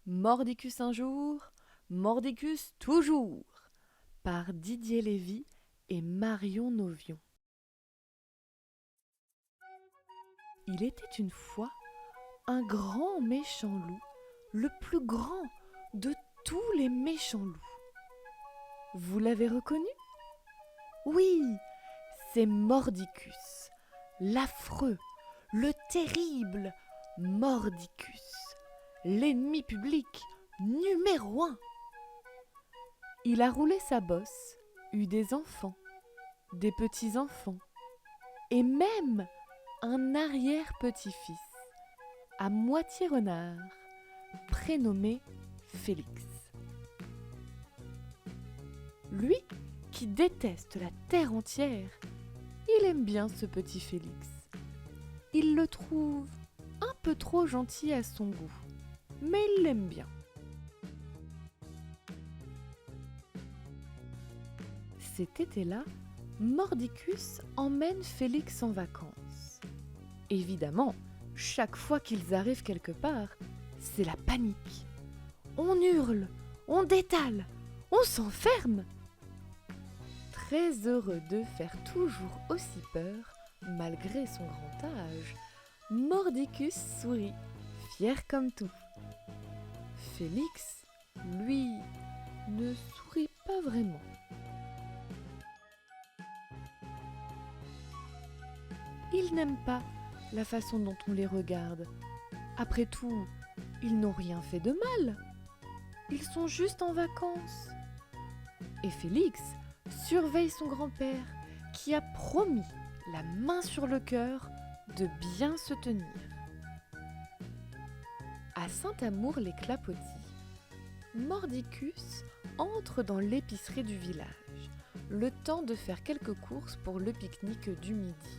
Mordicus un jour, Mordicus toujours, par Didier Lévy et Marion Novion. Il était une fois un grand méchant loup, le plus grand de tous les méchants loups. Vous l'avez reconnu? Oui, c'est Mordicus, l'affreux, le terrible Mordicus, l'ennemi public numéro 1. Il a roulé sa bosse, eu des enfants, des petits-enfants, et même un arrière-petit-fils, à moitié renard, prénommé Félix. Lui, qui déteste la terre entière, il aime bien ce petit Félix. Il le trouve un peu trop gentil à son goût, mais il l'aime bien. Cet été-là, Mordicus emmène Félix en vacances. Évidemment, chaque fois qu'ils arrivent quelque part, c'est la panique. On hurle, on détale, on s'enferme. Très heureux de faire toujours aussi peur, malgré son grand âge, Mordicus sourit, fier comme tout. Félix, lui, ne sourit pas vraiment. Il n'aime pas la façon dont on les regarde. Après tout, ils n'ont rien fait de mal. Ils sont juste en vacances. Et Félix surveille son grand-père qui a promis, la main sur le cœur, de bien se tenir. À Saint-Amour-les-Clapotis, Mordicus entre dans l'épicerie du village, le temps de faire quelques courses pour le pique-nique du midi,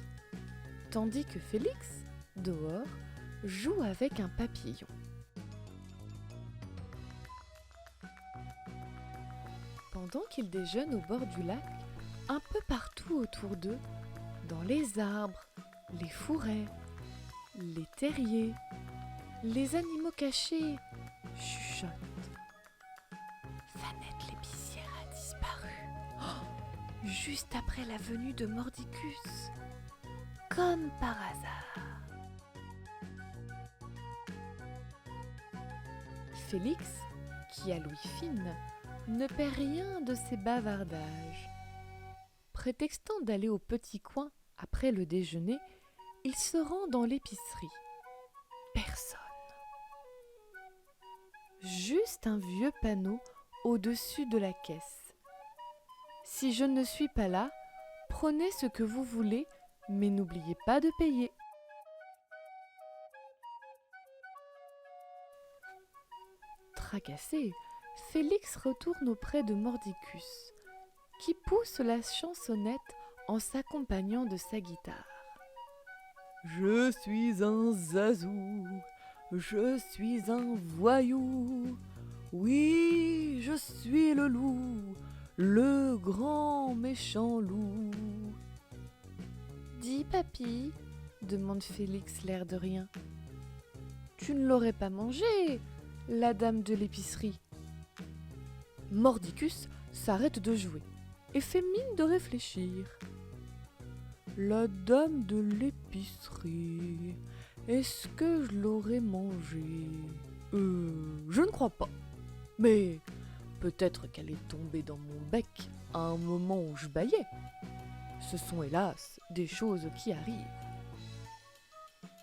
tandis que Félix, dehors, joue avec un papillon. Pendant qu'ils déjeunent au bord du lac, un peu partout autour d'eux, dans les arbres, les fourrés, les terriers, les animaux cachés chuchotent. Fanette l'épicière a disparu, juste après la venue de Mordicus, comme par hasard. Félix, qui a l'ouïe fine, ne perd rien de ses bavardages. Prétextant d'aller au petit coin après le déjeuner, il se rend dans l'épicerie. Personne. Juste un vieux panneau au-dessus de la caisse. Si je ne suis pas là, prenez ce que vous voulez, mais n'oubliez pas de payer. Tracassé, Félix retourne auprès de Mordicus, qui pousse la chansonnette en s'accompagnant de sa guitare. Je suis un zazou, je suis un voyou, oui, je suis le loup, le grand méchant loup. Dis, papy, demande Félix l'air de rien. Tu ne l'aurais pas mangé, la dame de l'épicerie. Mordicus s'arrête de jouer et fait mine de réfléchir. La dame de l'épicerie, est-ce que je l'aurais mangée? Je ne crois pas. Mais peut-être qu'elle est tombée dans mon bec à un moment où je bâillais. Ce sont hélas des choses qui arrivent.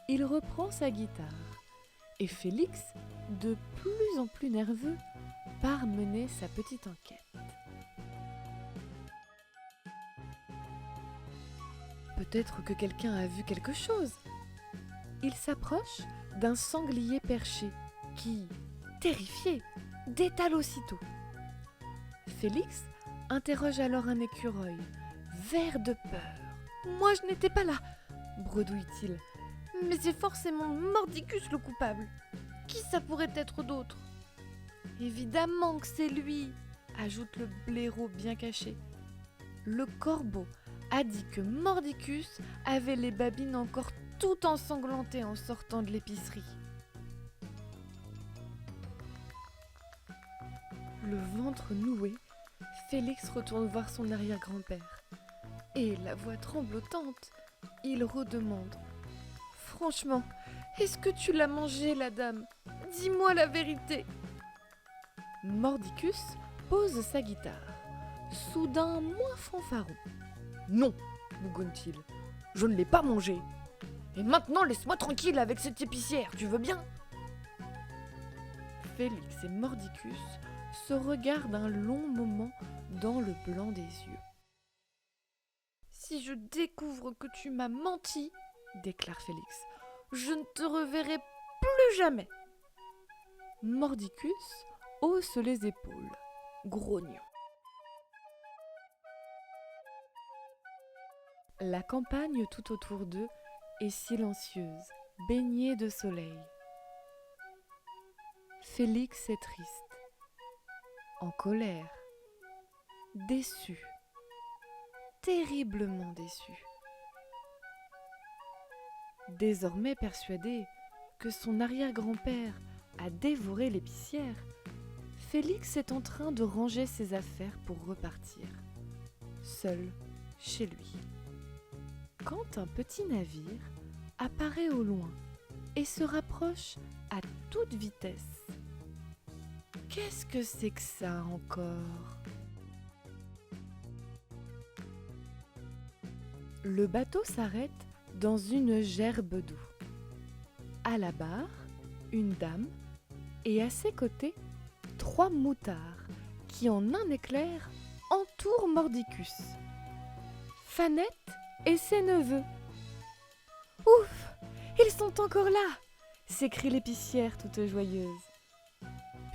Il reprend sa guitare et Félix, de plus en plus nerveux, part mener sa petite enquête. Peut-être que quelqu'un a vu quelque chose. Il s'approche d'un sanglier perché qui, terrifié, détale aussitôt. Félix interroge alors un écureuil, vert de peur. « Moi, je n'étais pas là !» bredouille-t-il. « Mais c'est forcément Mordicus le coupable. Qui ça pourrait être d'autre ?»« Évidemment que c'est lui !» ajoute le blaireau bien caché. Le corbeau a dit que Mordicus avait les babines encore tout ensanglantées en sortant de l'épicerie. Le ventre noué, Félix retourne voir son arrière-grand-père. Et la voix tremblotante, il redemande. Franchement, est-ce que tu l'as mangée, la dame? Dis-moi la vérité. Mordicus pose sa guitare, soudain moins fanfaron. Non, bougonne-t-il, je ne l'ai pas mangée. Et maintenant, laisse-moi tranquille avec cette épicière, tu veux bien? Félix et Mordicus se regardent un long moment dans le blanc des yeux. Si je découvre que tu m'as menti, déclare Félix, je ne te reverrai plus jamais. Mordicus hausse les épaules, grognant. La campagne tout autour d'eux est silencieuse, baignée de soleil. Félix est triste, en colère, déçu, terriblement déçu. Désormais persuadé que son arrière-grand-père a dévoré l'épicière, Félix est en train de ranger ses affaires pour repartir, seul chez lui. Quand un petit navire apparaît au loin et se rapproche à toute vitesse. Qu'est-ce que c'est que ça encore? Le bateau s'arrête dans une gerbe d'eau. À la barre, une dame et à ses côtés, 3 moutards qui en un éclair entourent Mordicus. Fanette et ses neveux. Ouf! Ils sont encore là! S'écrie l'épicière toute joyeuse.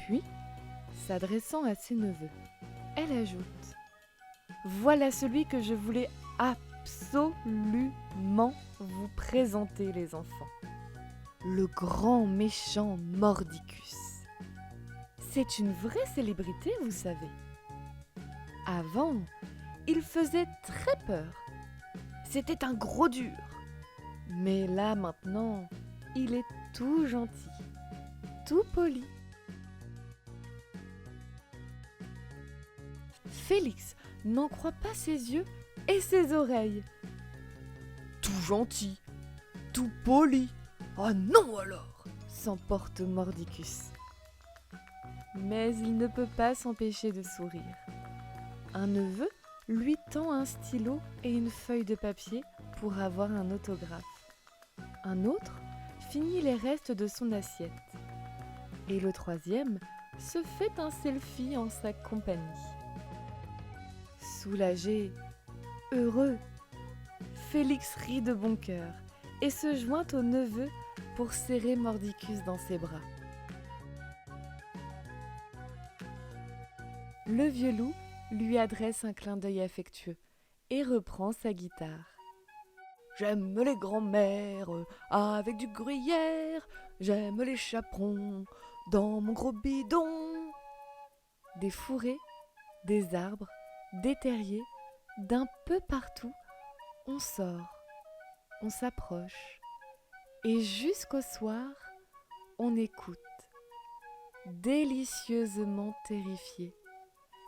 Puis, s'adressant à ses neveux, elle ajoute: voilà celui que je voulais absolument vous présenter, les enfants. Le grand méchant Mordicus. C'est une vraie célébrité, vous savez. Avant, il faisait très peur. C'était un gros dur. Mais là, maintenant, il est tout gentil, tout poli. Félix n'en croit pas ses yeux et ses oreilles. Tout gentil, tout poli. Ah non alors! S'emporte Mordicus. Mais il ne peut pas s'empêcher de sourire. Un neveu lui tend un stylo et une feuille de papier pour avoir un autographe. Un autre finit les restes de son assiette. Et le troisième se fait un selfie en sa compagnie. Soulagé, heureux, Félix rit de bon cœur et se joint au neveu pour serrer Mordicus dans ses bras. Le vieux loup lui adresse un clin d'œil affectueux et reprend sa guitare. J'aime les grands-mères avec du gruyère, j'aime les chaperons dans mon gros bidon. Des fourrés, des arbres, des terriers, d'un peu partout, on sort, on s'approche, et jusqu'au soir, on écoute, délicieusement terrifié,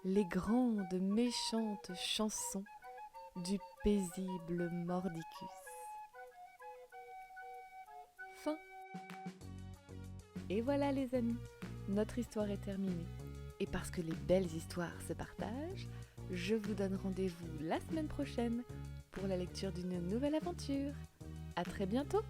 les grandes méchantes chansons du paisible Mordicus. Fin. Et voilà les amis, notre histoire est terminée. Et parce que les belles histoires se partagent, je vous donne rendez-vous la semaine prochaine pour la lecture d'une nouvelle aventure. À très bientôt!